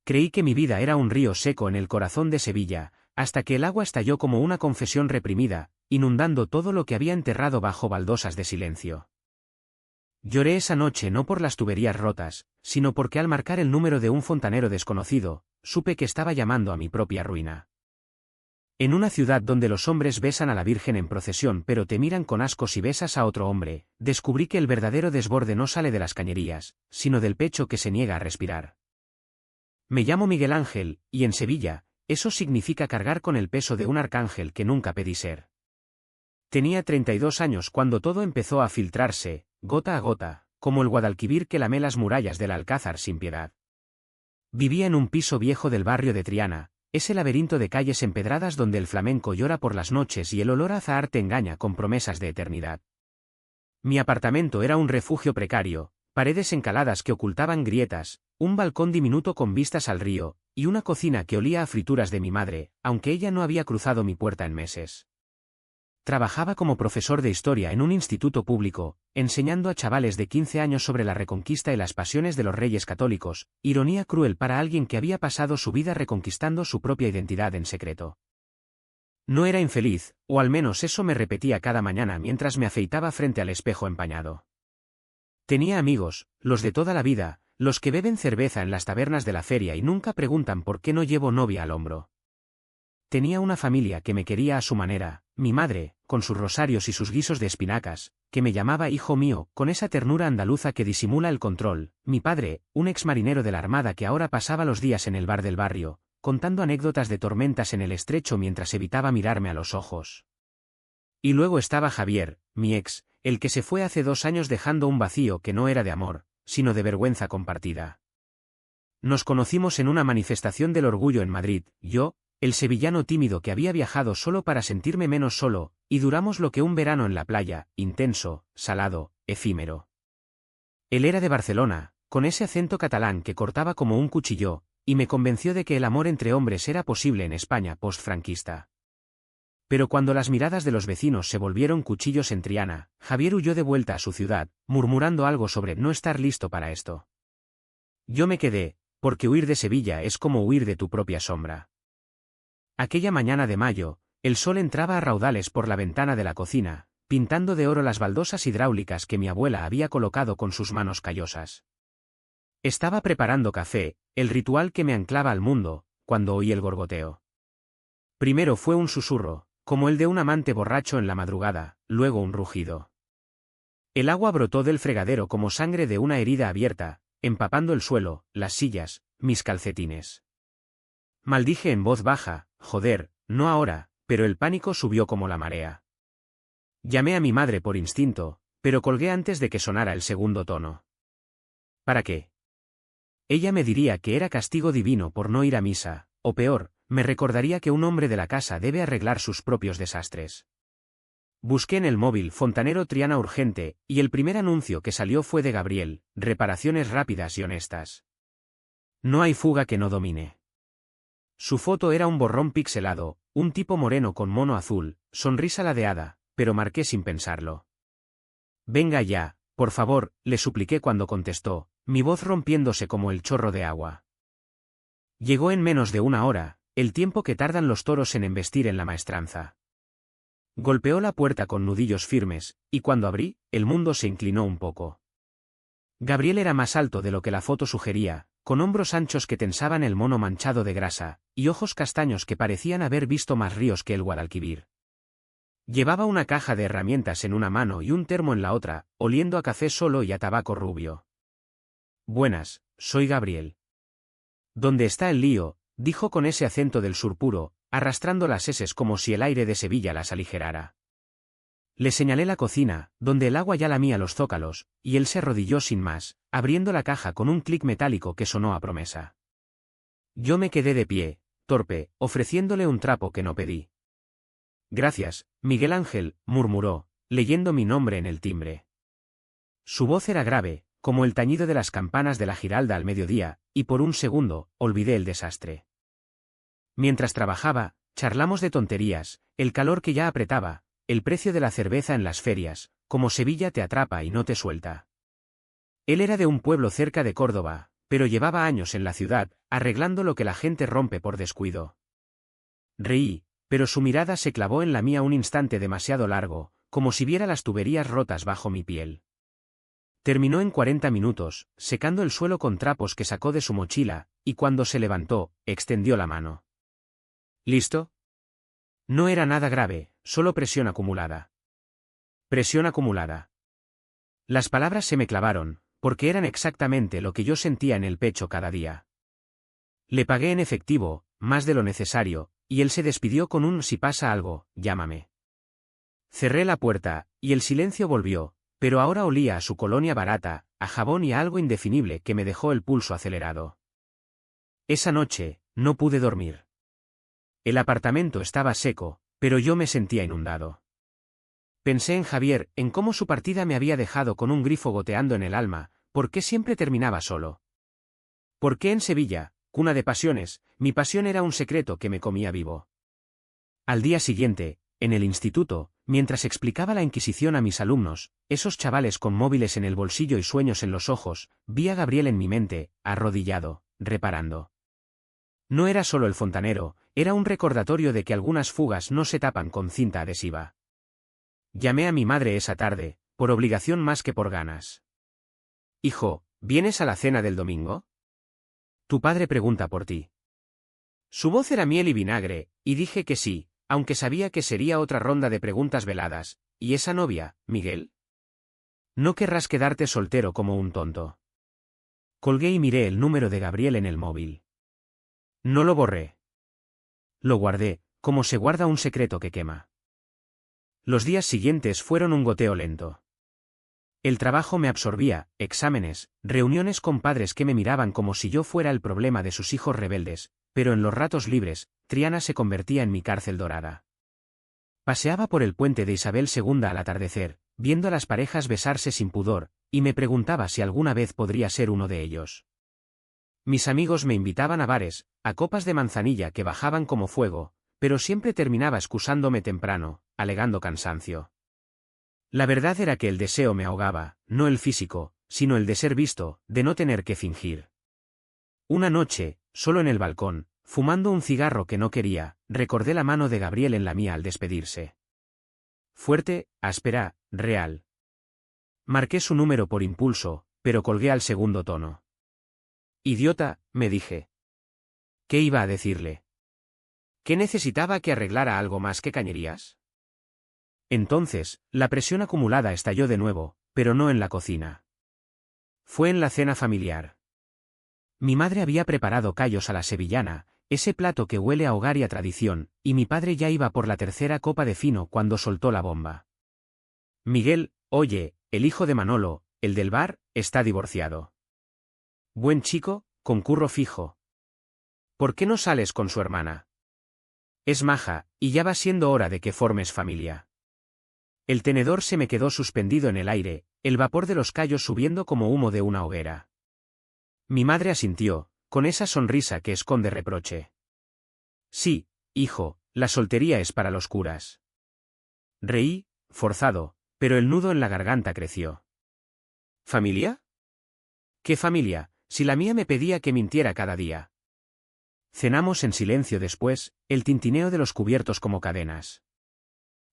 Creí que mi vida era un río seco en el corazón de Sevilla, hasta que el agua estalló como una confesión reprimida, inundando todo lo que había enterrado bajo baldosas de silencio. Lloré esa noche no por las tuberías rotas, sino porque al marcar el número de un fontanero desconocido, supe que estaba llamando a mi propia ruina. En una ciudad donde los hombres besan a la Virgen en procesión pero te miran con asco si besas a otro hombre, descubrí que el verdadero desborde no sale de las cañerías, sino del pecho que se niega a respirar. Me llamo Miguel Ángel, y en Sevilla, eso significa cargar con el peso de un arcángel que nunca pedí ser. Tenía 32 años cuando todo empezó a filtrarse, gota a gota, como el Guadalquivir que lame las murallas del Alcázar sin piedad. Vivía en un piso viejo del barrio de Triana, ese laberinto de calles empedradas donde el flamenco llora por las noches y el olor a azahar te engaña con promesas de eternidad. Mi apartamento era un refugio precario, paredes encaladas que ocultaban grietas, un balcón diminuto con vistas al río, y una cocina que olía a frituras de mi madre, aunque ella no había cruzado mi puerta en meses. Trabajaba como profesor de historia en un instituto público, enseñando a chavales de 15 años sobre la Reconquista y las pasiones de los reyes católicos, ironía cruel para alguien que había pasado su vida reconquistando su propia identidad en secreto. No era infeliz, o al menos eso me repetía cada mañana mientras me afeitaba frente al espejo empañado. Tenía amigos, los de toda la vida, los que beben cerveza en las tabernas de la feria y nunca preguntan por qué no llevo novia al hombro. Tenía una familia que me quería a su manera, mi madre, con sus rosarios y sus guisos de espinacas, que me llamaba hijo mío, con esa ternura andaluza que disimula el control, mi padre, un exmarinero de la Armada que ahora pasaba los días en el bar del barrio, contando anécdotas de tormentas en el estrecho mientras evitaba mirarme a los ojos. Y luego estaba Javier, mi ex, el que se fue hace 2 años dejando un vacío que no era de amor, sino de vergüenza compartida. Nos conocimos en una manifestación del orgullo en Madrid, yo, el sevillano tímido que había viajado solo para sentirme menos solo, y duramos lo que un verano en la playa, intenso, salado, efímero. Él era de Barcelona, con ese acento catalán que cortaba como un cuchillo, y me convenció de que el amor entre hombres era posible en España postfranquista. Pero cuando las miradas de los vecinos se volvieron cuchillos en Triana, Javier huyó de vuelta a su ciudad, murmurando algo sobre no estar listo para esto. Yo me quedé, porque huir de Sevilla es como huir de tu propia sombra. Aquella mañana de mayo, el sol entraba a raudales por la ventana de la cocina, pintando de oro las baldosas hidráulicas que mi abuela había colocado con sus manos callosas. Estaba preparando café, el ritual que me anclaba al mundo, cuando oí el gorgoteo. Primero fue un susurro, como el de un amante borracho en la madrugada, luego un rugido. El agua brotó del fregadero como sangre de una herida abierta, empapando el suelo, las sillas, mis calcetines. Maldije en voz baja, joder, no ahora, pero el pánico subió como la marea. Llamé a mi madre por instinto, pero colgué antes de que sonara el segundo tono. ¿Para qué? Ella me diría que era castigo divino por no ir a misa, o peor, me recordaría que un hombre de la casa debe arreglar sus propios desastres. Busqué en el móvil Fontanero Triana urgente, y el primer anuncio que salió fue de Gabriel, reparaciones rápidas y honestas. No hay fuga que no domine. Su foto era un borrón pixelado, un tipo moreno con mono azul, sonrisa ladeada, pero marqué sin pensarlo. Venga ya, por favor, le supliqué cuando contestó, mi voz rompiéndose como el chorro de agua. Llegó en menos de 1 hora, el tiempo que tardan los toros en embestir en la maestranza. Golpeó la puerta con nudillos firmes, y cuando abrí, el mundo se inclinó un poco. Gabriel era más alto de lo que la foto sugería, con hombros anchos que tensaban el mono manchado de grasa, y ojos castaños que parecían haber visto más ríos que el Guadalquivir. Llevaba una caja de herramientas en una mano y un termo en la otra, oliendo a café solo y a tabaco rubio. Buenas, soy Gabriel. ¿Dónde está el lío?, dijo con ese acento del sur puro, arrastrando las eses como si el aire de Sevilla las aligerara. Le señalé la cocina, donde el agua ya lamía los zócalos, y él se arrodilló sin más, abriendo la caja con un clic metálico que sonó a promesa. Yo me quedé de pie, torpe, ofreciéndole un trapo que no pedí. Gracias, Miguel Ángel, murmuró, leyendo mi nombre en el timbre. Su voz era grave, como el tañido de las campanas de la Giralda al mediodía, y por un segundo, olvidé el desastre. Mientras trabajaba, charlamos de tonterías, el calor que ya apretaba, el precio de la cerveza en las ferias, como Sevilla te atrapa y no te suelta. Él era de un pueblo cerca de Córdoba, pero llevaba años en la ciudad, arreglando lo que la gente rompe por descuido. Reí, pero su mirada se clavó en la mía un instante demasiado largo, como si viera las tuberías rotas bajo mi piel. Terminó en 40 minutos, secando el suelo con trapos que sacó de su mochila, y cuando se levantó, extendió la mano. ¿Listo? No era nada grave, solo presión acumulada. Presión acumulada. Las palabras se me clavaron, porque eran exactamente lo que yo sentía en el pecho cada día. Le pagué en efectivo, más de lo necesario, y él se despidió con un «si pasa algo, llámame». Cerré la puerta, y el silencio volvió, pero ahora olía a su colonia barata, a jabón y a algo indefinible que me dejó el pulso acelerado. Esa noche, no pude dormir. El apartamento estaba seco, pero yo me sentía inundado. Pensé en Javier, en cómo su partida me había dejado con un grifo goteando en el alma, por qué siempre terminaba solo. ¿Por qué en Sevilla, cuna de pasiones, mi pasión era un secreto que me comía vivo? Al día siguiente, en el instituto, mientras explicaba la Inquisición a mis alumnos, esos chavales con móviles en el bolsillo y sueños en los ojos, vi a Gabriel en mi mente, arrodillado, reparando. No era solo el fontanero, era un recordatorio de que algunas fugas no se tapan con cinta adhesiva. Llamé a mi madre esa tarde, por obligación más que por ganas. «Hijo, ¿vienes a la cena del domingo? Tu padre pregunta por ti». Su voz era miel y vinagre, y dije que sí, aunque sabía que sería otra ronda de preguntas veladas. ¿Y esa novia, Miguel? No querrás quedarte soltero como un tonto. Colgué y miré el número de Gabriel en el móvil. No lo borré. Lo guardé, como se guarda un secreto que quema. Los días siguientes fueron un goteo lento. El trabajo me absorbía, exámenes, reuniones con padres que me miraban como si yo fuera el problema de sus hijos rebeldes, pero en los ratos libres, Triana se convertía en mi cárcel dorada. Paseaba por el puente de Isabel II al atardecer, viendo a las parejas besarse sin pudor, y me preguntaba si alguna vez podría ser uno de ellos. Mis amigos me invitaban a bares, a copas de manzanilla que bajaban como fuego, pero siempre terminaba excusándome temprano, alegando cansancio. La verdad era que el deseo me ahogaba, no el físico, sino el de ser visto, de no tener que fingir. Una noche, solo en el balcón, fumando un cigarro que no quería, recordé la mano de Gabriel en la mía al despedirse. Fuerte, áspera, real. Marqué su número por impulso, pero colgué al segundo tono. Idiota, me dije. ¿Qué iba a decirle? ¿Qué necesitaba que arreglara algo más que cañerías? Entonces, la presión acumulada estalló de nuevo, pero no en la cocina. Fue en la cena familiar. Mi madre había preparado callos a la sevillana, ese plato que huele a hogar y a tradición, y mi padre ya iba por la tercera copa de fino cuando soltó la bomba. Miguel, oye, el hijo de Manolo, el del bar, está divorciado. Buen chico, con curro fijo. ¿Por qué no sales con su hermana? Es maja, y ya va siendo hora de que formes familia. El tenedor se me quedó suspendido en el aire, el vapor de los callos subiendo como humo de una hoguera. Mi madre asintió, con esa sonrisa que esconde reproche. Sí, hijo, la soltería es para los curas. Reí, forzado, pero el nudo en la garganta creció. ¿Familia? ¿Qué familia, si la mía me pedía que mintiera cada día? Cenamos en silencio después, el tintineo de los cubiertos como cadenas.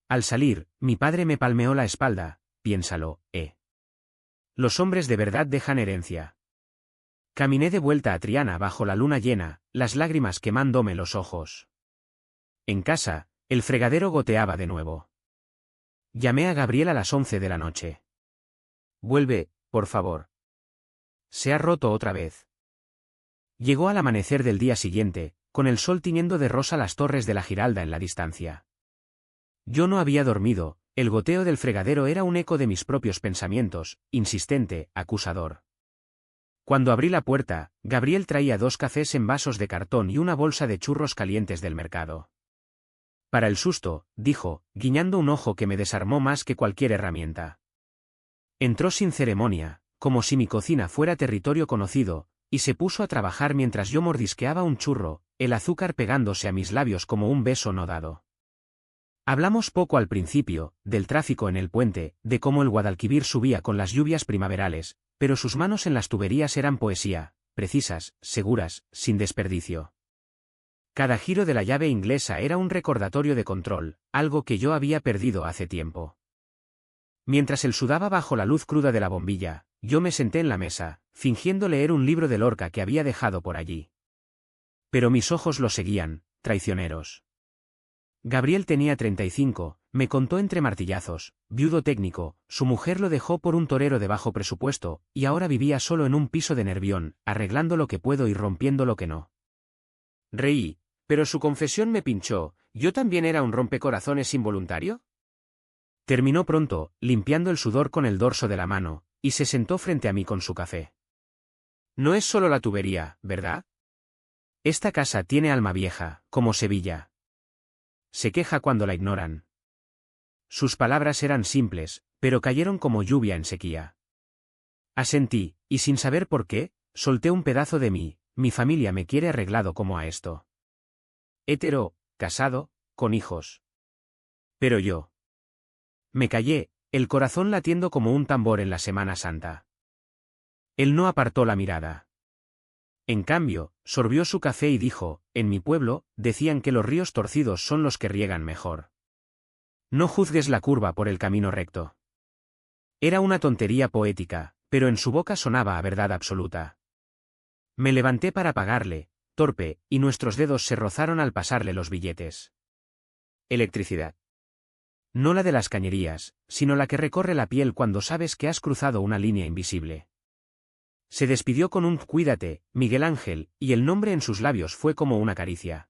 Al salir, mi padre me palmeó la espalda, piénsalo, Los hombres de verdad dejan herencia. Caminé de vuelta a Triana bajo la luna llena, las lágrimas quemándome los ojos. En casa, el fregadero goteaba de nuevo. Llamé a Gabriel a las 11 de la noche. Vuelve, por favor. Se ha roto otra vez. Llegó al amanecer del día siguiente, con el sol tiñendo de rosa las torres de la Giralda en la distancia. Yo no había dormido, el goteo del fregadero era un eco de mis propios pensamientos, insistente, acusador. Cuando abrí la puerta, Gabriel traía 2 cafés en vasos de cartón y una bolsa de churros calientes del mercado. Para el susto, dijo, guiñando un ojo que me desarmó más que cualquier herramienta. Entró sin ceremonia, como si mi cocina fuera territorio conocido, y se puso a trabajar mientras yo mordisqueaba un churro, el azúcar pegándose a mis labios como un beso no dado. Hablamos poco al principio, del tráfico en el puente, de cómo el Guadalquivir subía con las lluvias primaverales, pero sus manos en las tuberías eran poesía, precisas, seguras, sin desperdicio. Cada giro de la llave inglesa era un recordatorio de control, algo que yo había perdido hace tiempo. Mientras él sudaba bajo la luz cruda de la bombilla, yo me senté en la mesa, fingiendo leer un libro de Lorca que había dejado por allí. Pero mis ojos lo seguían, traicioneros. Gabriel tenía 35, me contó entre martillazos, viudo técnico, su mujer lo dejó por un torero de bajo presupuesto, y ahora vivía solo en un piso de Nervión, arreglando lo que puedo y rompiendo lo que no. Reí, pero su confesión me pinchó. ¿Yo también era un rompecorazones involuntario? Terminó pronto, limpiando el sudor con el dorso de la mano, y se sentó frente a mí con su café. No es solo la tubería, ¿verdad? Esta casa tiene alma vieja, como Sevilla. Se queja cuando la ignoran. Sus palabras eran simples, pero cayeron como lluvia en sequía. Asentí, y sin saber por qué, solté un pedazo de mí. Mi familia me quiere arreglado como a esto. Hétero, casado, con hijos. Pero yo. Me callé, el corazón latiendo como un tambor en la Semana Santa. Él no apartó la mirada. En cambio, sorbió su café y dijo, en mi pueblo, decían que los ríos torcidos son los que riegan mejor. No juzgues la curva por el camino recto. Era una tontería poética, pero en su boca sonaba a verdad absoluta. Me levanté para pagarle, torpe, y nuestros dedos se rozaron al pasarle los billetes. Electricidad. No la de las cañerías, sino la que recorre la piel cuando sabes que has cruzado una línea invisible. Se despidió con un «Cuídate, Miguel Ángel», y el nombre en sus labios fue como una caricia.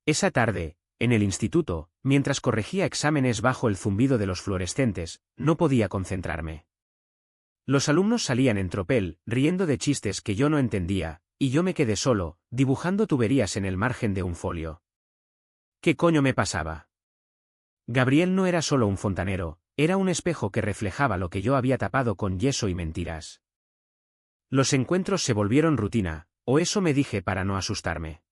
Esa tarde, en el instituto, mientras corregía exámenes bajo el zumbido de los fluorescentes, no podía concentrarme. Los alumnos salían en tropel, riendo de chistes que yo no entendía, y yo me quedé solo, dibujando tuberías en el margen de un folio. ¿Qué coño me pasaba? Gabriel no era solo un fontanero, era un espejo que reflejaba lo que yo había tapado con yeso y mentiras. Los encuentros se volvieron rutina, o eso me dije para no asustarme.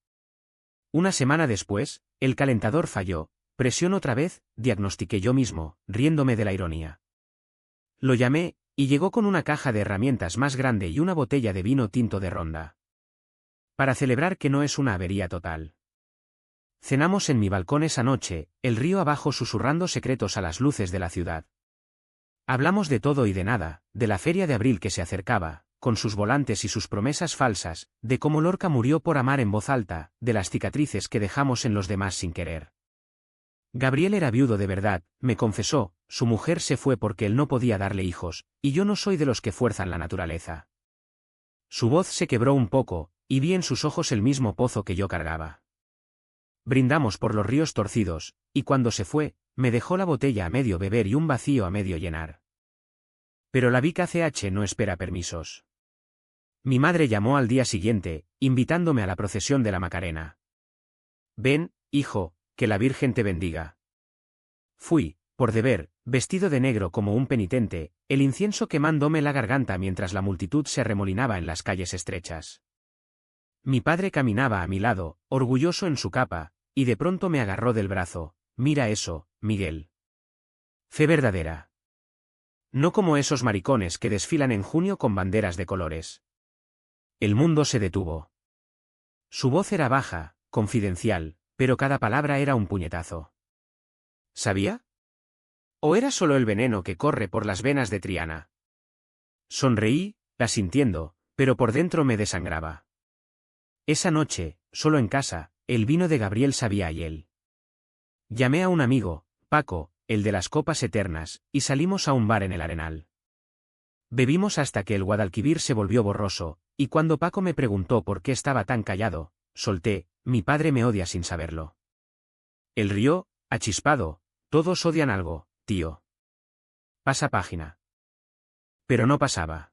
Una semana después, el calentador falló, presión otra vez, diagnostiqué yo mismo, riéndome de la ironía. Lo llamé, y llegó con una caja de herramientas más grande y una botella de vino tinto de Ronda. Para celebrar que no es una avería total. Cenamos en mi balcón esa noche, el río abajo susurrando secretos a las luces de la ciudad. Hablamos de todo y de nada, de la feria de abril que se acercaba, con sus volantes y sus promesas falsas, de cómo Lorca murió por amar en voz alta, de las cicatrices que dejamos en los demás sin querer. Gabriel era viudo de verdad, me confesó, su mujer se fue porque él no podía darle hijos, y yo no soy de los que fuerzan la naturaleza. Su voz se quebró un poco, y vi en sus ojos el mismo pozo que yo cargaba. Brindamos por los ríos torcidos, y cuando se fue, me dejó la botella a medio beber y un vacío a medio llenar. Pero la Vic ACH no espera permisos. Mi madre llamó al día siguiente, invitándome a la procesión de la Macarena. Ven, hijo, que la Virgen te bendiga. Fui, por deber, vestido de negro como un penitente, el incienso quemándome la garganta mientras la multitud se arremolinaba en las calles estrechas. Mi padre caminaba a mi lado, orgulloso en su capa, y de pronto me agarró del brazo. Mira eso, Miguel. Fe verdadera. No como esos maricones que desfilan en junio con banderas de colores. El mundo se detuvo. Su voz era baja, confidencial, pero cada palabra era un puñetazo. ¿Sabía? ¿O era solo el veneno que corre por las venas de Triana? Sonreí, asintiendo, pero por dentro me desangraba. Esa noche, solo en casa, el vino de Gabriel sabía a hiel. Llamé a un amigo, Paco, el de las copas eternas, y salimos a un bar en el Arenal. Bebimos hasta que el Guadalquivir se volvió borroso, y cuando Paco me preguntó por qué estaba tan callado, solté, mi padre me odia sin saberlo. Él rió, achispado, todos odian algo, tío. Pasa página. Pero no pasaba.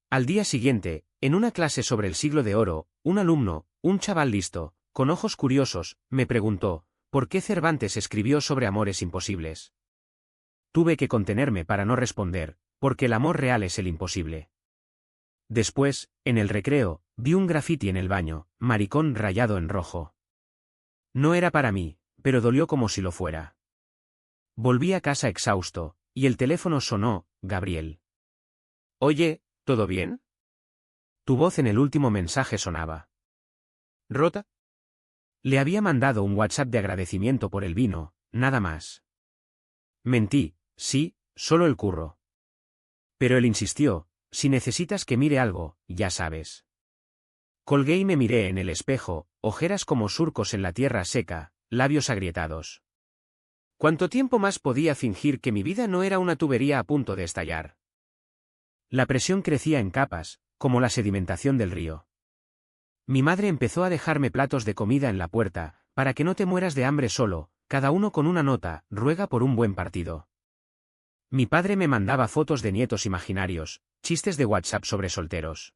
Al día siguiente, en una clase sobre el siglo de oro, un alumno, un chaval listo, con ojos curiosos, me preguntó, ¿por qué Cervantes escribió sobre amores imposibles? Tuve que contenerme para no responder, porque el amor real es el imposible. Después, en el recreo, vi un grafiti en el baño, maricón rayado en rojo. No era para mí, pero dolió como si lo fuera. Volví a casa exhausto, y el teléfono sonó. Gabriel. Oye, ¿todo bien? Tu voz en el último mensaje sonaba rota. Le había mandado un WhatsApp de agradecimiento por el vino, nada más. Mentí, sí, solo el curro. Pero él insistió, si necesitas que mire algo, ya sabes. Colgué y me miré en el espejo, ojeras como surcos en la tierra seca, labios agrietados. ¿Cuánto tiempo más podía fingir que mi vida no era una tubería a punto de estallar? La presión crecía en capas, como la sedimentación del río. Mi madre empezó a dejarme platos de comida en la puerta, para que no te mueras de hambre solo, cada uno con una nota, ruega por un buen partido. Mi padre me mandaba fotos de nietos imaginarios, chistes de WhatsApp sobre solteros.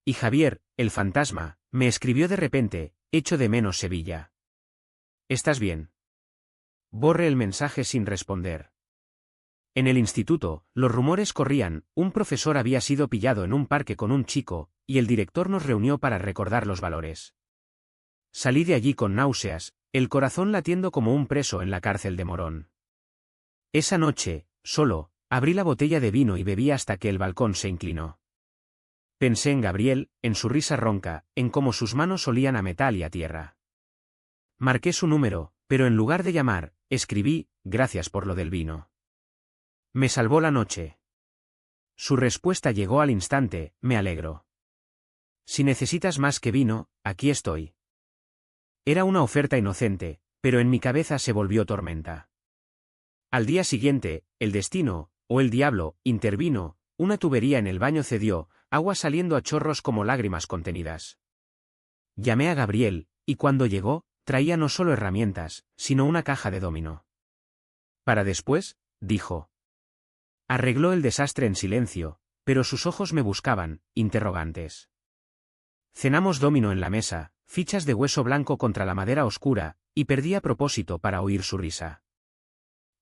Y Javier, el fantasma, me escribió de repente, echo de menos Sevilla. ¿Estás bien? Borré el mensaje sin responder. En el instituto, los rumores corrían, un profesor había sido pillado en un parque con un chico, y el director nos reunió para recordar los valores. Salí de allí con náuseas, el corazón latiendo como un preso en la cárcel de Morón. Esa noche, solo, abrí la botella de vino y bebí hasta que el balcón se inclinó. Pensé en Gabriel, en su risa ronca, en cómo sus manos olían a metal y a tierra. Marqué su número, pero en lugar de llamar, escribí, gracias por lo del vino. Me salvó la noche. Su respuesta llegó al instante, me alegro. Si necesitas más que vino, aquí estoy. Era una oferta inocente, pero en mi cabeza se volvió tormenta. Al día siguiente, el destino, o el diablo, intervino, una tubería en el baño cedió, agua saliendo a chorros como lágrimas contenidas. Llamé a Gabriel, y cuando llegó, traía no solo herramientas, sino una caja de dominó. Para después, dijo. Arregló el desastre en silencio, pero sus ojos me buscaban, interrogantes. Cenamos dominó en la mesa, fichas de hueso blanco contra la madera oscura, y perdí a propósito para oír su risa.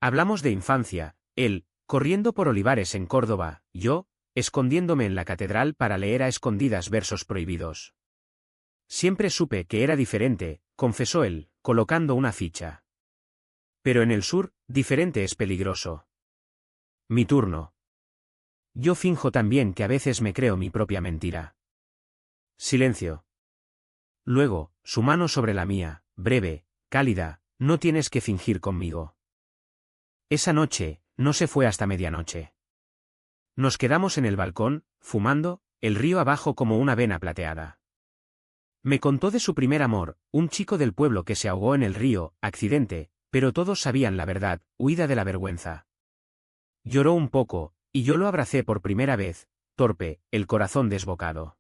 Hablamos de infancia, él, corriendo por olivares en Córdoba, yo, escondiéndome en la catedral para leer a escondidas versos prohibidos. Siempre supe que era diferente, confesó él, colocando una ficha. Pero en el sur, diferente es peligroso. Mi turno. Yo finjo también que a veces me creo mi propia mentira. Silencio. Luego, su mano sobre la mía, breve, cálida, no tienes que fingir conmigo. Esa noche, no se fue hasta medianoche. Nos quedamos en el balcón, fumando, el río abajo como una vena plateada. Me contó de su primer amor, un chico del pueblo que se ahogó en el río, accidente, pero todos sabían la verdad, huida de la vergüenza. Lloró un poco, y yo lo abracé por primera vez, torpe, el corazón desbocado.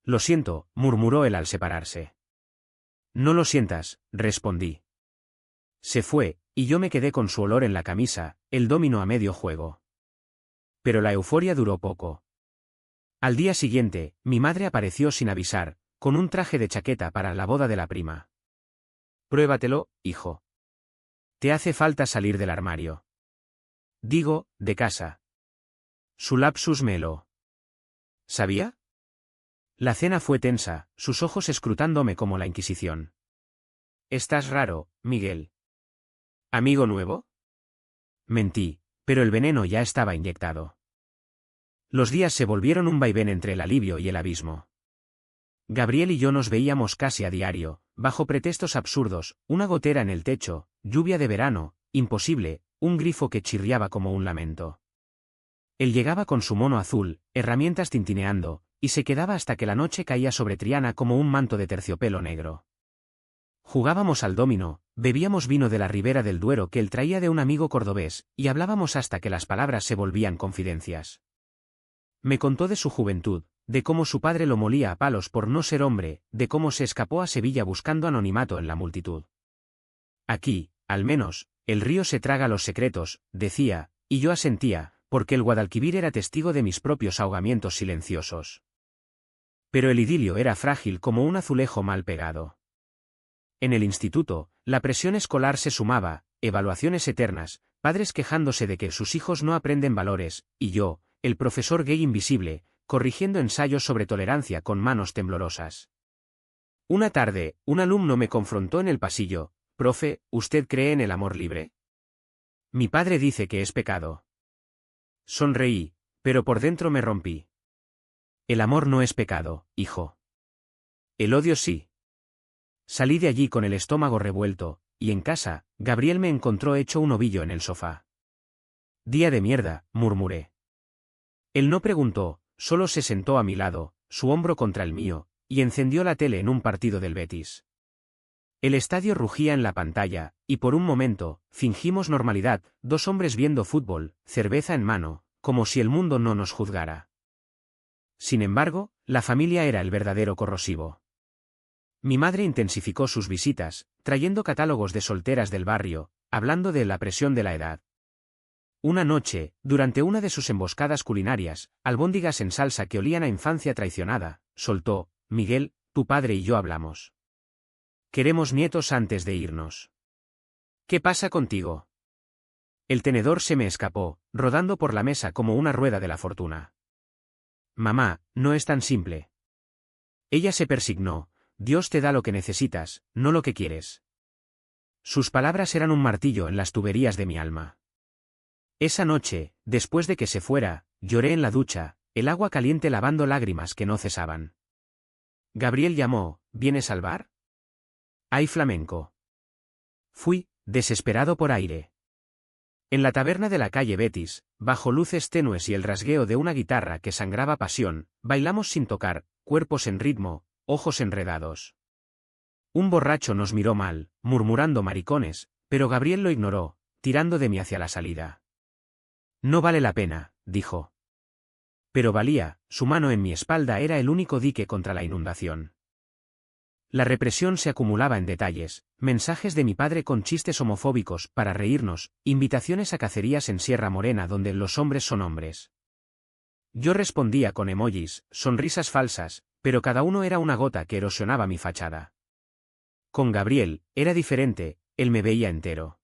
Lo siento, murmuró él al separarse. No lo sientas, respondí. Se fue, y yo me quedé con su olor en la camisa, el dominó a medio juego. Pero la euforia duró poco. Al día siguiente, mi madre apareció sin avisar, con un traje de chaqueta para la boda de la prima. Pruébatelo, hijo. Te hace falta salir del armario. Digo, de casa. Su lapsus me heló. ¿Sabía? La cena fue tensa, sus ojos escrutándome como la Inquisición. Estás raro, Miguel. ¿Amigo nuevo? Mentí, pero el veneno ya estaba inyectado. Los días se volvieron un vaivén entre el alivio y el abismo. Gabriel y yo nos veíamos casi a diario, bajo pretextos absurdos, una gotera en el techo, lluvia de verano, imposible, un grifo que chirriaba como un lamento. Él llegaba con su mono azul, herramientas tintineando, y se quedaba hasta que la noche caía sobre Triana como un manto de terciopelo negro. Jugábamos al dominó, bebíamos vino de la ribera del Duero que él traía de un amigo cordobés, y hablábamos hasta que las palabras se volvían confidencias. Me contó de su juventud, de cómo su padre lo molía a palos por no ser hombre, de cómo se escapó a Sevilla buscando anonimato en la multitud. Aquí, al menos, el río se traga los secretos, decía, y yo asentía, porque el Guadalquivir era testigo de mis propios ahogamientos silenciosos. Pero el idilio era frágil como un azulejo mal pegado. En el instituto, la presión escolar se sumaba, evaluaciones eternas, padres quejándose de que sus hijos no aprenden valores, y yo, el profesor gay invisible, corrigiendo ensayos sobre tolerancia con manos temblorosas. Una tarde, un alumno me confrontó en el pasillo, «Profe, ¿usted cree en el amor libre?» Mi padre dice que es pecado. Sonreí, pero por dentro me rompí. El amor no es pecado, hijo. El odio sí. Salí de allí con el estómago revuelto, y en casa, Gabriel me encontró hecho un ovillo en el sofá. Día de mierda, murmuré. Él no preguntó, solo se sentó a mi lado, su hombro contra el mío, y encendió la tele en un partido del Betis. El estadio rugía en la pantalla, y por un momento, fingimos normalidad, dos hombres viendo fútbol, cerveza en mano, como si el mundo no nos juzgara. Sin embargo, la familia era el verdadero corrosivo. Mi madre intensificó sus visitas, trayendo catálogos de solteras del barrio, hablando de la presión de la edad. Una noche, durante una de sus emboscadas culinarias, albóndigas en salsa que olían a infancia traicionada, soltó: Miguel, tu padre y yo hablamos. Queremos nietos antes de irnos. ¿Qué pasa contigo? El tenedor se me escapó, rodando por la mesa como una rueda de la fortuna. Mamá, no es tan simple. Ella se persignó: Dios te da lo que necesitas, no lo que quieres. Sus palabras eran un martillo en las tuberías de mi alma. Esa noche, después de que se fuera, lloré en la ducha, el agua caliente lavando lágrimas que no cesaban. Gabriel llamó: ¿vienes al bar? Hay flamenco. Fui, desesperado por aire. En la taberna de la calle Betis, bajo luces tenues y el rasgueo de una guitarra que sangraba pasión, bailamos sin tocar, cuerpos en ritmo, ojos enredados. Un borracho nos miró mal, murmurando maricones, pero Gabriel lo ignoró, tirando de mí hacia la salida. No vale la pena, dijo. Pero valía, su mano en mi espalda era el único dique contra la inundación. La represión se acumulaba en detalles, mensajes de mi padre con chistes homofóbicos para reírnos, invitaciones a cacerías en Sierra Morena donde los hombres son hombres. Yo respondía con emojis, sonrisas falsas, pero cada uno era una gota que erosionaba mi fachada. Con Gabriel, era diferente, él me veía entero.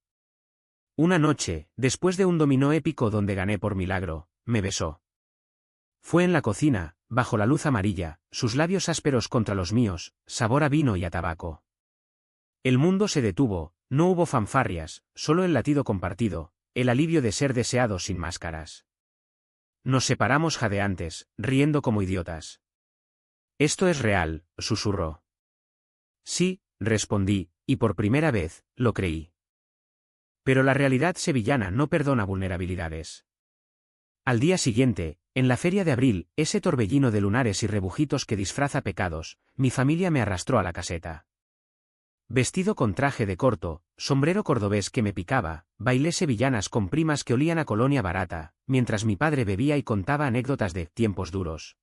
Una noche, después de un dominó épico donde gané por milagro, me besó. Fue en la cocina, bajo la luz amarilla, sus labios ásperos contra los míos, sabor a vino y a tabaco. El mundo se detuvo, no hubo fanfarrias, solo el latido compartido, el alivio de ser deseados sin máscaras. Nos separamos jadeantes, riendo como idiotas. Esto es real, susurró. Sí, respondí, y por primera vez, lo creí. Pero la realidad sevillana no perdona vulnerabilidades. Al día siguiente, en la feria de abril, ese torbellino de lunares y rebujitos que disfraza pecados, mi familia me arrastró a la caseta. Vestido con traje de corto, sombrero cordobés que me picaba, bailé sevillanas con primas que olían a colonia barata, mientras mi padre bebía y contaba anécdotas de tiempos duros.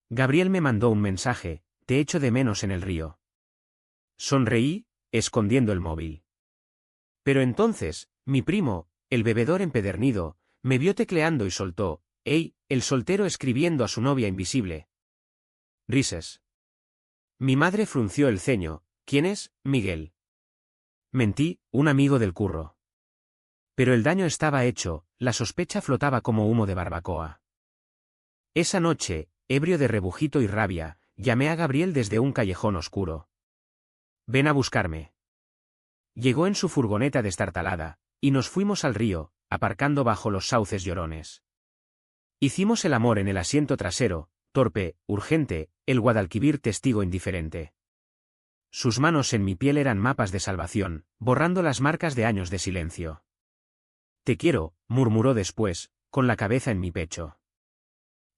Gabriel me mandó un mensaje: te echo de menos en el río. Sonreí, escondiendo el móvil. Pero entonces, mi primo, el bebedor empedernido, me vio tecleando y soltó: «¡Ey, el soltero escribiendo a su novia invisible!». Risas. Mi madre frunció el ceño: «¿Quién es, Miguel?». Mentí: un amigo del curro. Pero el daño estaba hecho, la sospecha flotaba como humo de barbacoa. Esa noche, ebrio de rebujito y rabia, llamé a Gabriel desde un callejón oscuro. «Ven a buscarme». Llegó en su furgoneta destartalada, y nos fuimos al río, aparcando bajo los sauces llorones. Hicimos el amor en el asiento trasero, torpe, urgente, el Guadalquivir testigo indiferente. Sus manos en mi piel eran mapas de salvación, borrando las marcas de años de silencio. «Te quiero», murmuró después, con la cabeza en mi pecho.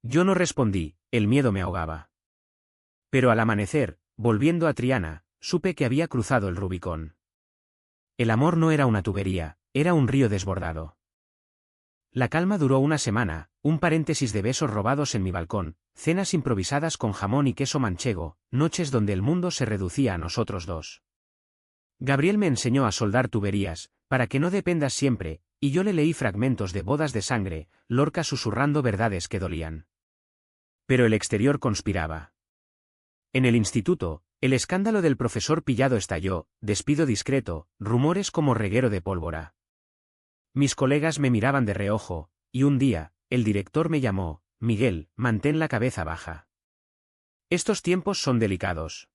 Yo no respondí, el miedo me ahogaba. Pero al amanecer, volviendo a Triana, supe que había cruzado el Rubicón. El amor no era una tubería, era un río desbordado. La calma duró una semana, un paréntesis de besos robados en mi balcón, cenas improvisadas con jamón y queso manchego, noches donde el mundo se reducía a nosotros dos. Gabriel me enseñó a soldar tuberías, para que no dependas siempre, y yo le leí fragmentos de Bodas de Sangre, Lorca susurrando verdades que dolían. Pero el exterior conspiraba. En el instituto, el escándalo del profesor pillado estalló, despido discreto, rumores como reguero de pólvora. Mis colegas me miraban de reojo, y un día, el director me llamó: «Miguel, mantén la cabeza baja. Estos tiempos son delicados».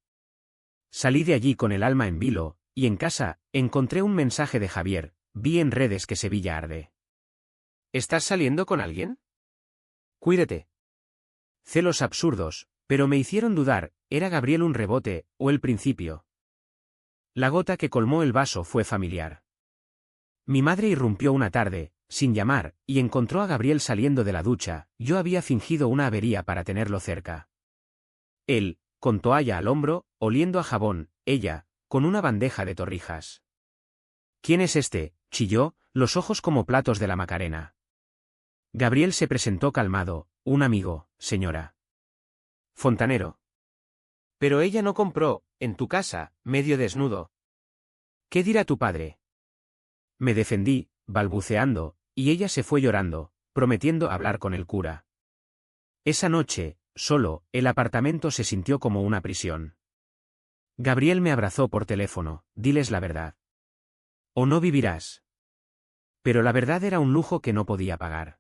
Salí de allí con el alma en vilo, y en casa, encontré un mensaje de Javier: «Vi en redes que Sevilla arde. ¿Estás saliendo con alguien? Cuídate». Celos absurdos, pero me hicieron dudar, ¿era Gabriel un rebote, o el principio? La gota que colmó el vaso fue familiar. Mi madre irrumpió una tarde, sin llamar, y encontró a Gabriel saliendo de la ducha. Yo había fingido una avería para tenerlo cerca. Él, con toalla al hombro, oliendo a jabón, ella, con una bandeja de torrijas. ¿Quién es este?, chilló, los ojos como platos de la Macarena. Gabriel se presentó calmado, un amigo, señora. Fontanero. Pero ella no compró, en tu casa, medio desnudo. ¿Qué dirá tu padre? Me defendí, balbuceando, y ella se fue llorando, prometiendo hablar con el cura. Esa noche, solo, el apartamento se sintió como una prisión. Gabriel me abrazó por teléfono, diles la verdad. O no vivirás. Pero la verdad era un lujo que no podía pagar.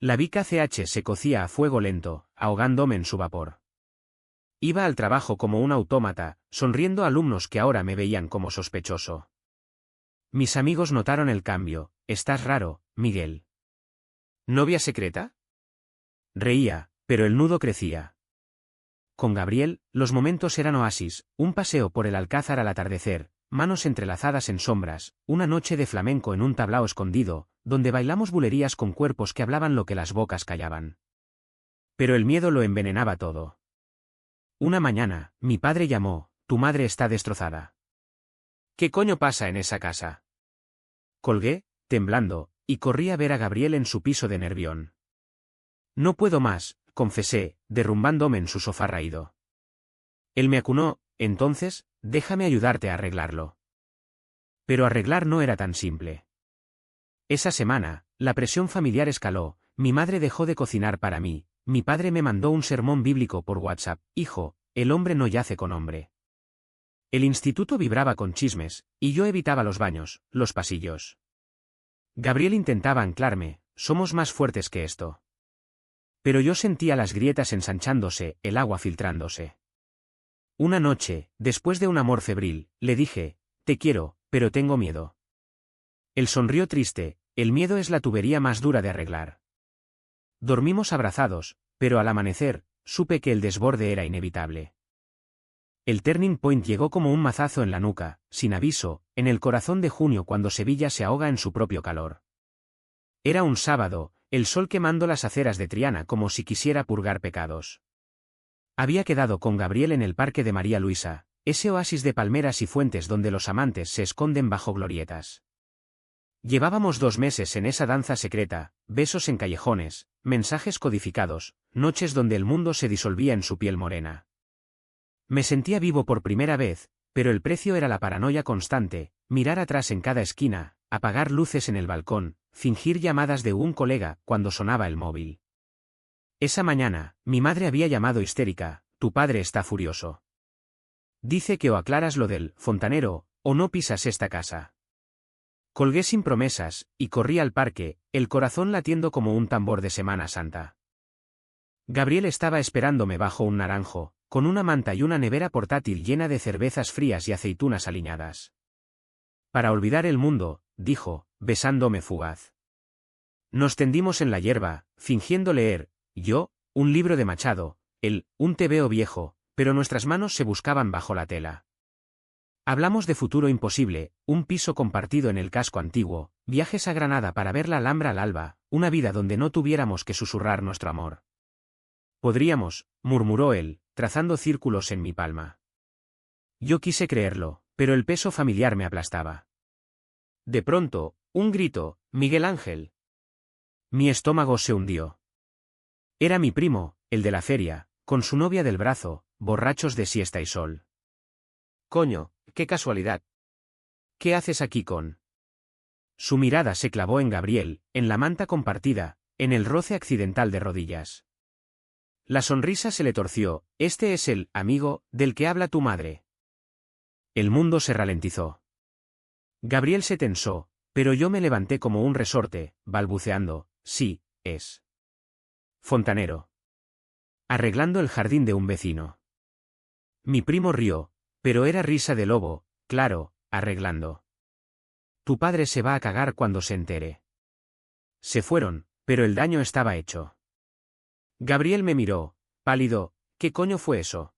La Vica CH se cocía a fuego lento, ahogándome en su vapor. Iba al trabajo como un autómata, sonriendo a alumnos que ahora me veían como sospechoso. Mis amigos notaron el cambio. Estás raro, Miguel. ¿Novia secreta? Reía, pero el nudo crecía. Con Gabriel, los momentos eran oasis, un paseo por el Alcázar al atardecer, manos entrelazadas en sombras, una noche de flamenco en un tablao escondido, donde bailamos bulerías con cuerpos que hablaban lo que las bocas callaban. Pero el miedo lo envenenaba todo. Una mañana, mi padre llamó, tu madre está destrozada. ¿Qué coño pasa en esa casa? Colgué, temblando, y corrí a ver a Gabriel en su piso de Nervión. No puedo más, confesé, derrumbándome en su sofá raído. Él me acunó, entonces, déjame ayudarte a arreglarlo. Pero arreglar no era tan simple. Esa semana, la presión familiar escaló, mi madre dejó de cocinar para mí, mi padre me mandó un sermón bíblico por WhatsApp, hijo, el hombre no yace con hombre. El instituto vibraba con chismes, y yo evitaba los baños, los pasillos. Gabriel intentaba anclarme, somos más fuertes que esto. Pero yo sentía las grietas ensanchándose, el agua filtrándose. Una noche, después de un amor febril, le dije, te quiero, pero tengo miedo. Él sonrió triste, el miedo es la tubería más dura de arreglar. Dormimos abrazados, pero al amanecer, supe que el desborde era inevitable. El turning point llegó como un mazazo en la nuca, sin aviso, en el corazón de junio cuando Sevilla se ahoga en su propio calor. Era un sábado, el sol quemando las aceras de Triana como si quisiera purgar pecados. Había quedado con Gabriel en el Parque de María Luisa, ese oasis de palmeras y fuentes donde los amantes se esconden bajo glorietas. Llevábamos 2 meses en esa danza secreta, besos en callejones, mensajes codificados, noches donde el mundo se disolvía en su piel morena. Me sentía vivo por primera vez, pero el precio era la paranoia constante, mirar atrás en cada esquina, apagar luces en el balcón, fingir llamadas de un colega cuando sonaba el móvil. Esa mañana, mi madre había llamado histérica, tu padre está furioso. Dice que o aclaras lo del fontanero, o no pisas esta casa. Colgué sin promesas, y corrí al parque, el corazón latiendo como un tambor de Semana Santa. Gabriel estaba esperándome bajo un naranjo, con una manta y una nevera portátil llena de cervezas frías y aceitunas aliñadas. Para olvidar el mundo, dijo, besándome fugaz. Nos tendimos en la hierba, fingiendo leer, yo, un libro de Machado, él, un tebeo viejo, pero nuestras manos se buscaban bajo la tela. Hablamos de futuro imposible, un piso compartido en el casco antiguo, viajes a Granada para ver la Alhambra al alba, una vida donde no tuviéramos que susurrar nuestro amor. Podríamos, murmuró él, trazando círculos en mi palma. Yo quise creerlo, pero el peso familiar me aplastaba. De pronto, un grito, Miguel Ángel. Mi estómago se hundió. Era mi primo, el de la feria, con su novia del brazo, borrachos de siesta y sol. Coño, qué casualidad. ¿Qué haces aquí con? Su mirada se clavó en Gabriel, en la manta compartida, en el roce accidental de rodillas. La sonrisa se le torció, este es el amigo del que habla tu madre. El mundo se ralentizó. Gabriel se tensó, pero yo me levanté como un resorte, balbuceando, sí, es. Fontanero. Arreglando el jardín de un vecino. Mi primo rió, pero era risa de lobo, claro, arreglando. Tu padre se va a cagar cuando se entere. Se fueron, pero el daño estaba hecho. Gabriel me miró, pálido. ¿Qué coño fue eso?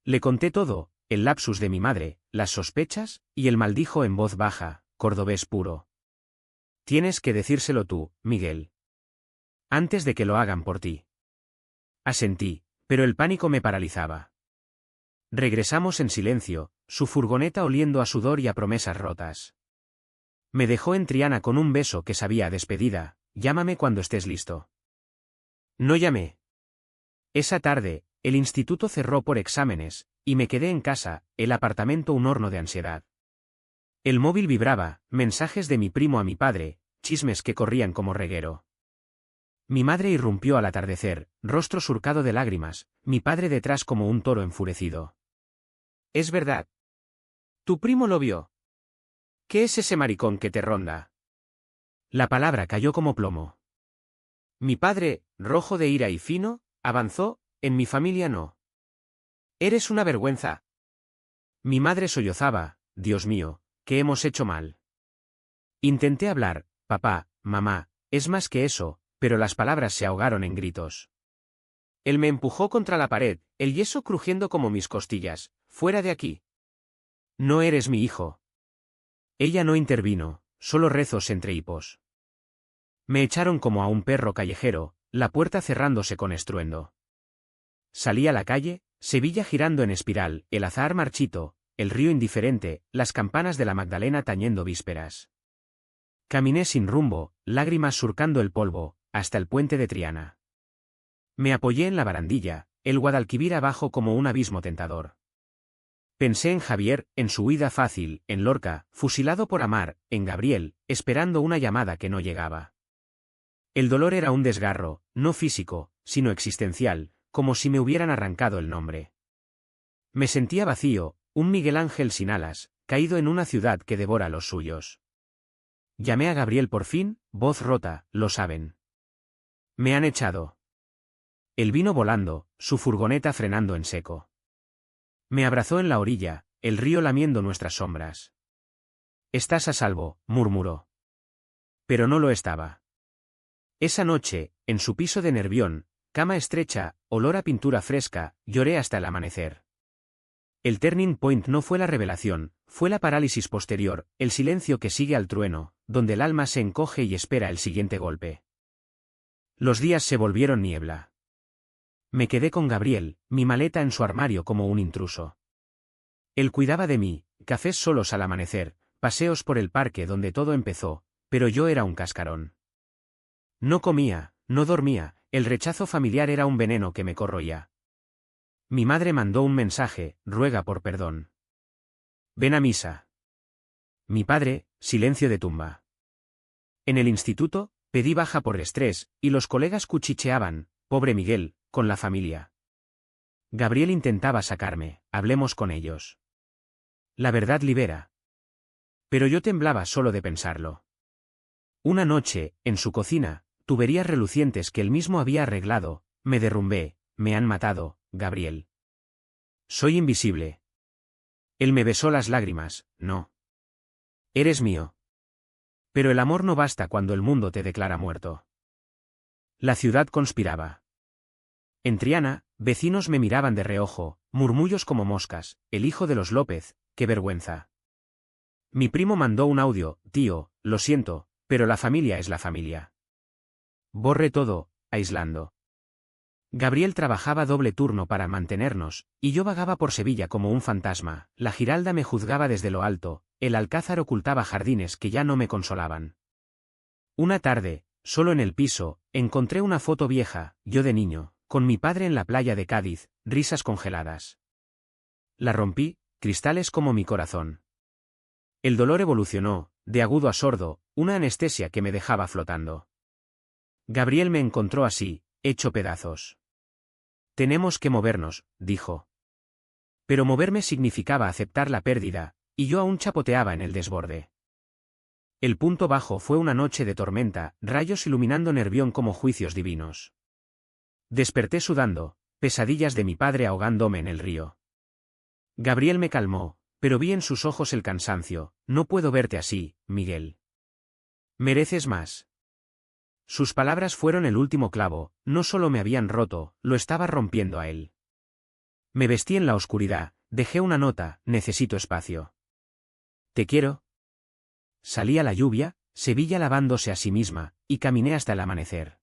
Le conté todo, el lapsus de mi madre, las sospechas, y él maldijo en voz baja, cordobés puro. Tienes que decírselo tú, Miguel. Antes de que lo hagan por ti. Asentí, pero el pánico me paralizaba. Regresamos en silencio, su furgoneta oliendo a sudor y a promesas rotas. Me dejó en Triana con un beso que sabía a despedida. Llámame cuando estés listo. No llamé. Esa tarde, el instituto cerró por exámenes, y me quedé en casa, el apartamento un horno de ansiedad. El móvil vibraba, mensajes de mi primo a mi padre, chismes que corrían como reguero. Mi madre irrumpió al atardecer, rostro surcado de lágrimas, mi padre detrás como un toro enfurecido. Es verdad. Tu primo lo vio. ¿Qué es ese maricón que te ronda? La palabra cayó como plomo. Mi padre, rojo de ira y fino, avanzó, en mi familia no. Eres una vergüenza. Mi madre sollozaba, Dios mío, ¿qué hemos hecho mal? Intenté hablar, papá, mamá, es más que eso, pero las palabras se ahogaron en gritos. Él me empujó contra la pared, el yeso crujiendo como mis costillas, fuera de aquí. No eres mi hijo. Ella no intervino, solo rezos entre hipos. Me echaron como a un perro callejero, la puerta cerrándose con estruendo. Salí a la calle, Sevilla girando en espiral, el azahar marchito, el río indiferente, las campanas de la Magdalena tañendo vísperas. Caminé sin rumbo, lágrimas surcando el polvo, hasta el puente de Triana. Me apoyé en la barandilla, el Guadalquivir abajo como un abismo tentador. Pensé en Javier, en su huida fácil, en Lorca, fusilado por amar, en Gabriel, esperando una llamada que no llegaba. El dolor era un desgarro, no físico, sino existencial, como si me hubieran arrancado el nombre. Me sentía vacío, un Miguel Ángel sin alas, caído en una ciudad que devora a los suyos. Llamé a Gabriel por fin, voz rota, lo saben. Me han echado. Él vino volando, su furgoneta frenando en seco. Me abrazó en la orilla, el río lamiendo nuestras sombras. Estás a salvo, murmuró. Pero no lo estaba. Esa noche, en su piso de Nervión, cama estrecha, olor a pintura fresca, lloré hasta el amanecer. El turning point no fue la revelación, fue la parálisis posterior, el silencio que sigue al trueno, donde el alma se encoge y espera el siguiente golpe. Los días se volvieron niebla. Me quedé con Gabriel, mi maleta en su armario como un intruso. Él cuidaba de mí, cafés solos al amanecer, paseos por el parque donde todo empezó, pero yo era un cascarón. No comía, no dormía, el rechazo familiar era un veneno que me corroía. Mi madre mandó un mensaje, ruega por perdón. Ven a misa. Mi padre, silencio de tumba. En el instituto, pedí baja por estrés, y los colegas cuchicheaban, pobre Miguel, con la familia. Gabriel intentaba sacarme, hablemos con ellos. La verdad libera. Pero yo temblaba solo de pensarlo. Una noche, en su cocina, tuberías relucientes que él mismo había arreglado, me derrumbé, me han matado, Gabriel. Soy invisible. Él me besó las lágrimas, no. Eres mío. Pero el amor no basta cuando el mundo te declara muerto. La ciudad conspiraba. En Triana, vecinos me miraban de reojo, murmullos como moscas, el hijo de los López, qué vergüenza. Mi primo mandó un audio, tío, lo siento, pero la familia es la familia. Borré todo, aislando. Gabriel trabajaba doble turno para mantenernos, y yo vagaba por Sevilla como un fantasma, la Giralda me juzgaba desde lo alto, el Alcázar ocultaba jardines que ya no me consolaban. Una tarde, solo en el piso, encontré una foto vieja, yo de niño, con mi padre en la playa de Cádiz, risas congeladas. La rompí, cristales como mi corazón. El dolor evolucionó, de agudo a sordo, una anestesia que me dejaba flotando. Gabriel me encontró así, hecho pedazos. Tenemos que movernos, dijo. Pero moverme significaba aceptar la pérdida, y yo aún chapoteaba en el desborde. El punto bajo fue una noche de tormenta, rayos iluminando Nervión como juicios divinos. Desperté sudando, pesadillas de mi padre ahogándome en el río. Gabriel me calmó, pero vi en sus ojos el cansancio, no puedo verte así, Miguel. Mereces más. Sus palabras fueron el último clavo, no solo me habían roto, lo estaba rompiendo a él. Me vestí en la oscuridad, dejé una nota, necesito espacio. ¿Te quiero? Salí a la lluvia, Sevilla lavándose a sí misma, y caminé hasta el amanecer.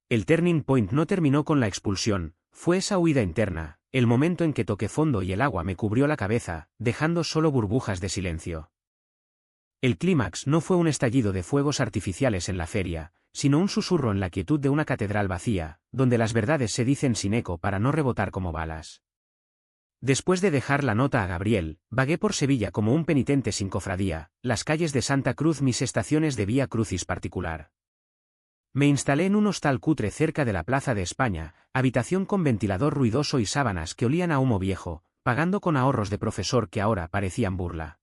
El turning point no terminó con la expulsión, fue esa huida interna, el momento en que toqué fondo y el agua me cubrió la cabeza, dejando solo burbujas de silencio. El clímax no fue un estallido de fuegos artificiales en la feria, sino un susurro en la quietud de una catedral vacía, donde las verdades se dicen sin eco para no rebotar como balas. Después de dejar la nota a Gabriel, vagué por Sevilla como un penitente sin cofradía, las calles de Santa Cruz mis estaciones de vía crucis particular. Me instalé en un hostal cutre cerca de la Plaza de España, habitación con ventilador ruidoso y sábanas que olían a humo viejo, pagando con ahorros de profesor que ahora parecían burla.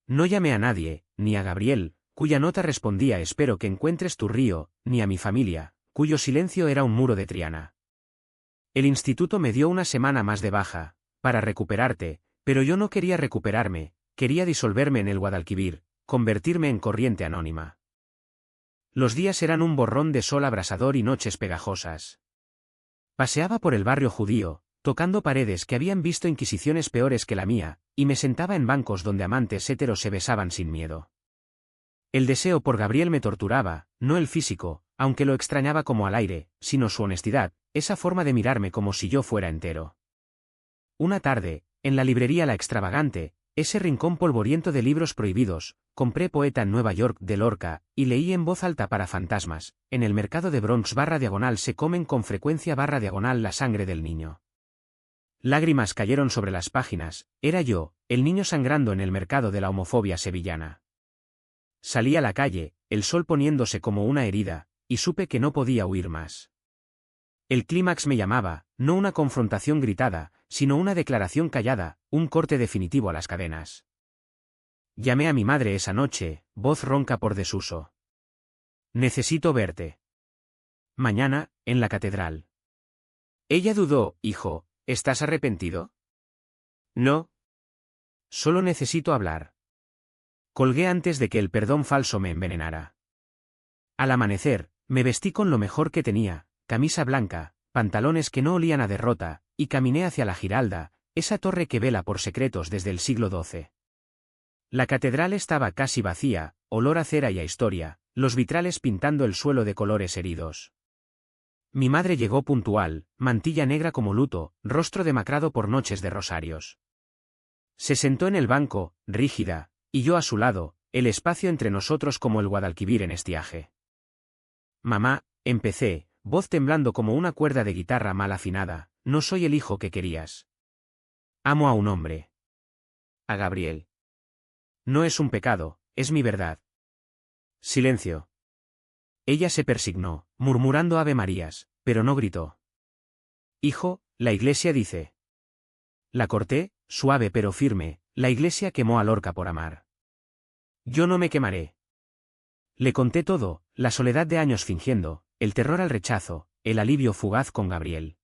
No llamé a nadie, ni a Gabriel, cuya nota respondía espero que encuentres tu río, ni a mi familia, cuyo silencio era un muro de Triana. El instituto me dio una semana más de baja, para recuperarte, pero yo no quería recuperarme, quería disolverme en el Guadalquivir, convertirme en corriente anónima. Los días eran un borrón de sol abrasador y noches pegajosas. Paseaba por el barrio judío, tocando paredes que habían visto inquisiciones peores que la mía, y me sentaba en bancos donde amantes héteros se besaban sin miedo. El deseo por Gabriel me torturaba, no el físico, aunque lo extrañaba como al aire, sino su honestidad, esa forma de mirarme como si yo fuera entero. Una tarde, en la librería La Extravagante, ese rincón polvoriento de libros prohibidos, compré Poeta en Nueva York de Lorca, y leí en voz alta para fantasmas, en el mercado de Bronx /diagonal se comen con frecuencia /diagonal la sangre del niño. Lágrimas cayeron sobre las páginas, era yo, el niño sangrando en el mercado de la homofobia sevillana. Salí a la calle, el sol poniéndose como una herida, y supe que no podía huir más. El clímax me llamaba, no una confrontación gritada, sino una declaración callada, un corte definitivo a las cadenas. Llamé a mi madre esa noche, voz ronca por desuso. Necesito verte. Mañana, en la catedral. Ella dudó, hijo, ¿estás arrepentido? No. Solo necesito hablar. Colgué antes de que el perdón falso me envenenara. Al amanecer, me vestí con lo mejor que tenía, camisa blanca, pantalones que no olían a derrota, y caminé hacia la Giralda, esa torre que vela por secretos desde el siglo XII. La catedral estaba casi vacía, olor a cera y a historia, los vitrales pintando el suelo de colores heridos. Mi madre llegó puntual, mantilla negra como luto, rostro demacrado por noches de rosarios. Se sentó en el banco, rígida, y yo a su lado, el espacio entre nosotros como el Guadalquivir en estiaje. Mamá, empecé, voz temblando como una cuerda de guitarra mal afinada, no soy el hijo que querías. Amo a un hombre. A Gabriel. No es un pecado, es mi verdad. Silencio. Ella se persignó, murmurando Ave Marías, pero no gritó. Hijo, la Iglesia dice. La corté, suave pero firme, la Iglesia quemó a Lorca por amar. Yo no me quemaré. Le conté todo, la soledad de años fingiendo, el terror al rechazo, el alivio fugaz con Gabriel.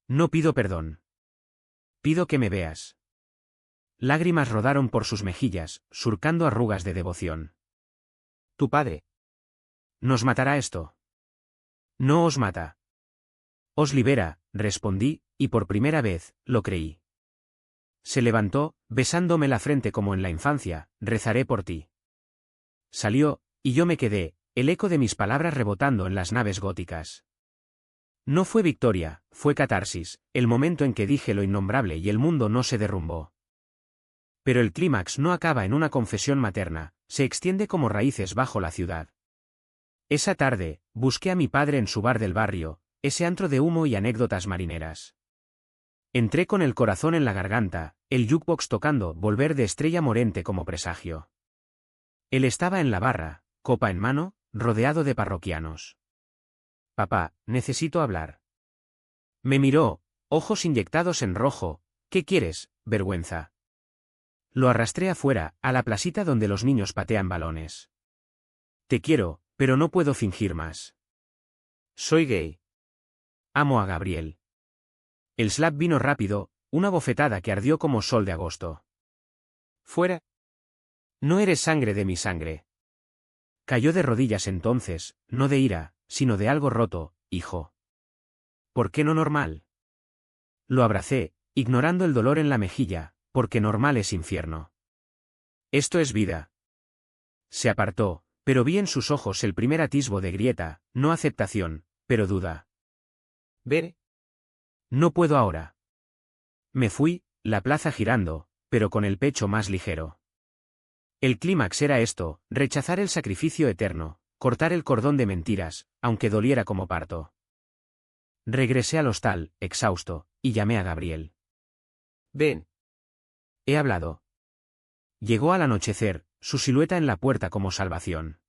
No pido perdón. Pido que me veas. Lágrimas rodaron por sus mejillas, surcando arrugas de devoción. Tu padre. ¿Nos matará esto? No os mata. Os libera, respondí, y por primera vez, lo creí. Se levantó, besándome la frente como en la infancia, rezaré por ti. Salió, y yo me quedé, el eco de mis palabras rebotando en las naves góticas. No fue victoria, fue catarsis, el momento en que dije lo innombrable y el mundo no se derrumbó. Pero el clímax no acaba en una confesión materna, se extiende como raíces bajo la ciudad. Esa tarde, busqué a mi padre en su bar del barrio, ese antro de humo y anécdotas marineras. Entré con el corazón en la garganta, el jukebox tocando Volver de Estrella Morente como presagio. Él estaba en la barra, copa en mano, rodeado de parroquianos. Papá, necesito hablar. Me miró, ojos inyectados en rojo, ¿qué quieres, vergüenza? Lo arrastré afuera, a la placita donde los niños patean balones. Te quiero, pero no puedo fingir más. Soy gay. Amo a Gabriel. El slap vino rápido, una bofetada que ardió como sol de agosto. Fuera. No eres sangre de mi sangre. Cayó de rodillas entonces, no de ira, sino de algo roto, hijo. ¿Por qué no normal? Lo abracé, ignorando el dolor en la mejilla, porque normal es infierno. Esto es vida. Se apartó, pero vi en sus ojos el primer atisbo de grieta, no aceptación, pero duda. Veré. No puedo ahora. Me fui, la plaza girando, pero con el pecho más ligero. El clímax era esto, rechazar el sacrificio eterno, cortar el cordón de mentiras, aunque doliera como parto. Regresé al hostal, exhausto, y llamé a Gabriel. Ven. He hablado. Llegó al anochecer, su silueta en la puerta como salvación.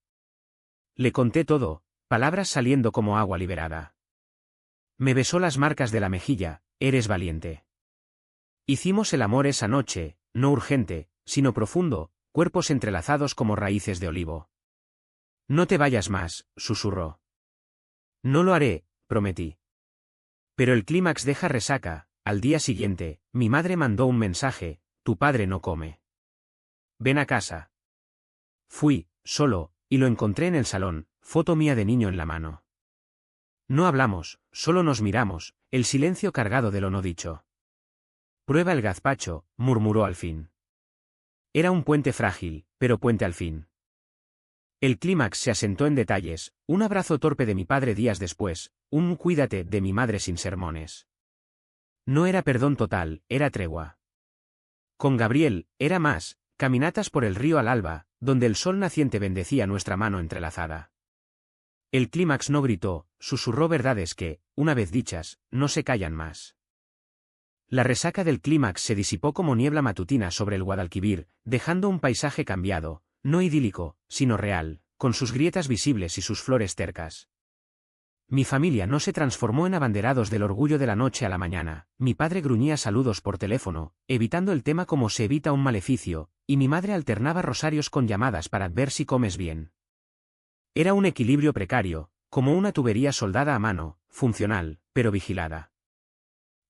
Le conté todo, palabras saliendo como agua liberada. Me besó las marcas de la mejilla, eres valiente. Hicimos el amor esa noche, no urgente, sino profundo, cuerpos entrelazados como raíces de olivo. No te vayas más, susurró. No lo haré, prometí. Pero el clímax deja resaca. Al día siguiente, mi madre mandó un mensaje, tu padre no come. Ven a casa. Fui, solo, y lo encontré en el salón, foto mía de niño en la mano. No hablamos, solo nos miramos, el silencio cargado de lo no dicho. Prueba el gazpacho, murmuró al fin. Era un puente frágil, pero puente al fin. El clímax se asentó en detalles, un abrazo torpe de mi padre días después, un cuídate de mi madre sin sermones. No era perdón total, era tregua. Con Gabriel, era más, caminatas por el río al alba, donde el sol naciente bendecía nuestra mano entrelazada. El clímax no gritó, susurró verdades que, una vez dichas, no se callan más. La resaca del clímax se disipó como niebla matutina sobre el Guadalquivir, dejando un paisaje cambiado, no idílico, sino real, con sus grietas visibles y sus flores tercas. Mi familia no se transformó en abanderados del orgullo de la noche a la mañana, mi padre gruñía saludos por teléfono, evitando el tema como se evita un maleficio, y mi madre alternaba rosarios con llamadas para ver si comes bien. Era un equilibrio precario, como una tubería soldada a mano, funcional, pero vigilada.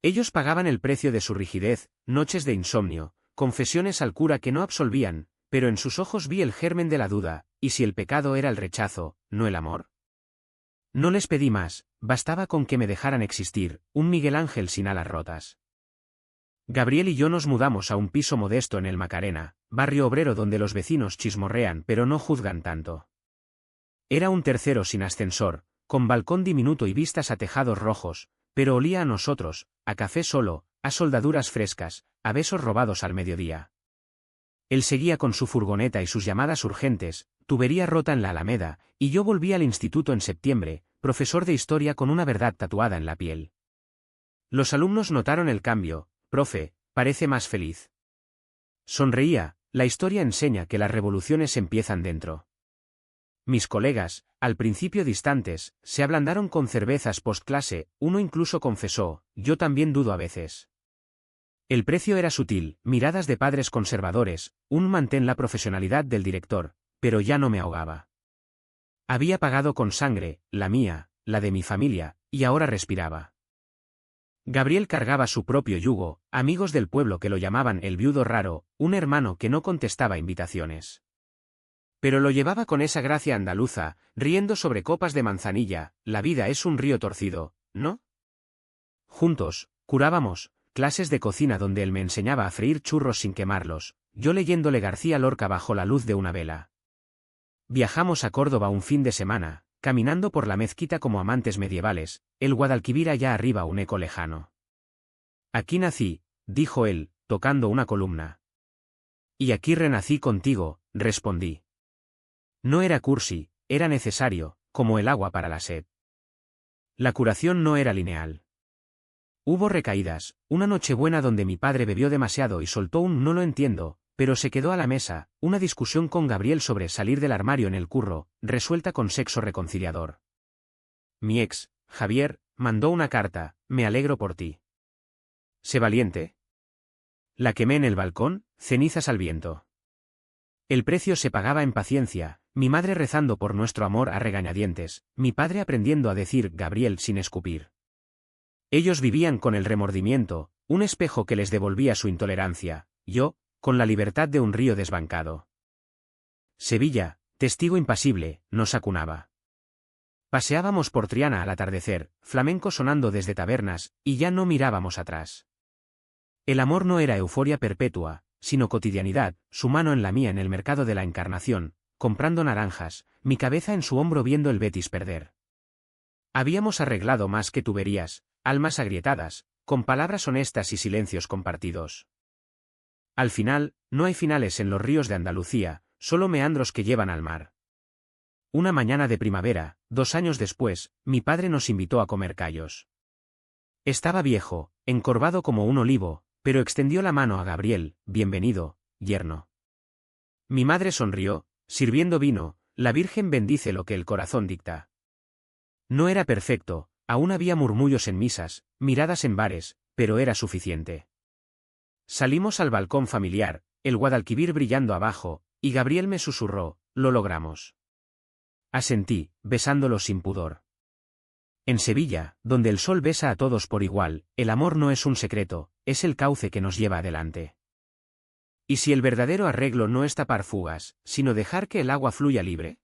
Ellos pagaban el precio de su rigidez, noches de insomnio, confesiones al cura que no absolvían, pero en sus ojos vi el germen de la duda, y si el pecado era el rechazo, no el amor. No les pedí más, bastaba con que me dejaran existir, un Miguel Ángel sin alas rotas. Gabriel y yo nos mudamos a un piso modesto en el Macarena, barrio obrero donde los vecinos chismorrean pero no juzgan tanto. Era un tercero sin ascensor, con balcón diminuto y vistas a tejados rojos, pero olía a nosotros, a café solo, a soldaduras frescas, a besos robados al mediodía. Él seguía con su furgoneta y sus llamadas urgentes, tubería rota en la Alameda, y yo volví al instituto en septiembre, profesor de historia con una verdad tatuada en la piel. Los alumnos notaron el cambio, profe, parece más feliz. Sonreía, la historia enseña que las revoluciones empiezan dentro. Mis colegas, al principio distantes, se ablandaron con cervezas postclase, uno incluso confesó, yo también dudo a veces. El precio era sutil, miradas de padres conservadores, un mantén la profesionalidad del director, pero ya no me ahogaba. Había pagado con sangre, la mía, la de mi familia, y ahora respiraba. Gabriel cargaba su propio yugo, amigos del pueblo que lo llamaban el viudo raro, un hermano que no contestaba invitaciones. Pero lo llevaba con esa gracia andaluza, riendo sobre copas de manzanilla, la vida es un río torcido, ¿no? Juntos, curábamos, clases de cocina donde él me enseñaba a freír churros sin quemarlos, yo leyéndole García Lorca bajo la luz de una vela. Viajamos a Córdoba un fin de semana, caminando por la mezquita como amantes medievales, el Guadalquivir allá arriba un eco lejano. Aquí nací, dijo él, tocando una columna. Y aquí renací contigo, respondí. No era cursi, era necesario, como el agua para la sed. La curación no era lineal. Hubo recaídas, una nochebuena donde mi padre bebió demasiado y soltó un no lo entiendo, pero se quedó a la mesa, una discusión con Gabriel sobre salir del armario en el curro, resuelta con sexo reconciliador. Mi ex, Javier, mandó una carta, me alegro por ti. Sé valiente. La quemé en el balcón, cenizas al viento. El precio se pagaba en paciencia, mi madre rezando por nuestro amor a regañadientes, mi padre aprendiendo a decir Gabriel sin escupir. Ellos vivían con el remordimiento, un espejo que les devolvía su intolerancia, yo, con la libertad de un río desbancado. Sevilla, Testigo impasible, nos acunaba. Paseábamos por Triana al atardecer, flamenco sonando desde tabernas, y ya no mirábamos atrás. El amor no era euforia perpetua, sino cotidianidad, su mano en la mía en el mercado de la Encarnación, comprando naranjas, mi cabeza en su hombro viendo el Betis perder. Habíamos arreglado más que tuberías, almas agrietadas, con palabras honestas y silencios compartidos. Al final, no hay finales en los ríos de Andalucía, solo meandros que llevan al mar. Una mañana de primavera, 2 años después, mi padre nos invitó a comer callos. Estaba viejo, encorvado como un olivo, pero extendió la mano a Gabriel, bienvenido, yerno. Mi madre sonrió, sirviendo vino, la Virgen bendice lo que el corazón dicta. No era perfecto, aún había murmullos en misas, miradas en bares, pero era suficiente. Salimos al balcón familiar, el Guadalquivir brillando abajo, y Gabriel me susurró, lo logramos. Asentí, besándolo sin pudor. En Sevilla, donde el sol besa a todos por igual, el amor no es un secreto, es el cauce que nos lleva adelante. Y si el verdadero arreglo no es tapar fugas, sino dejar que el agua fluya libre,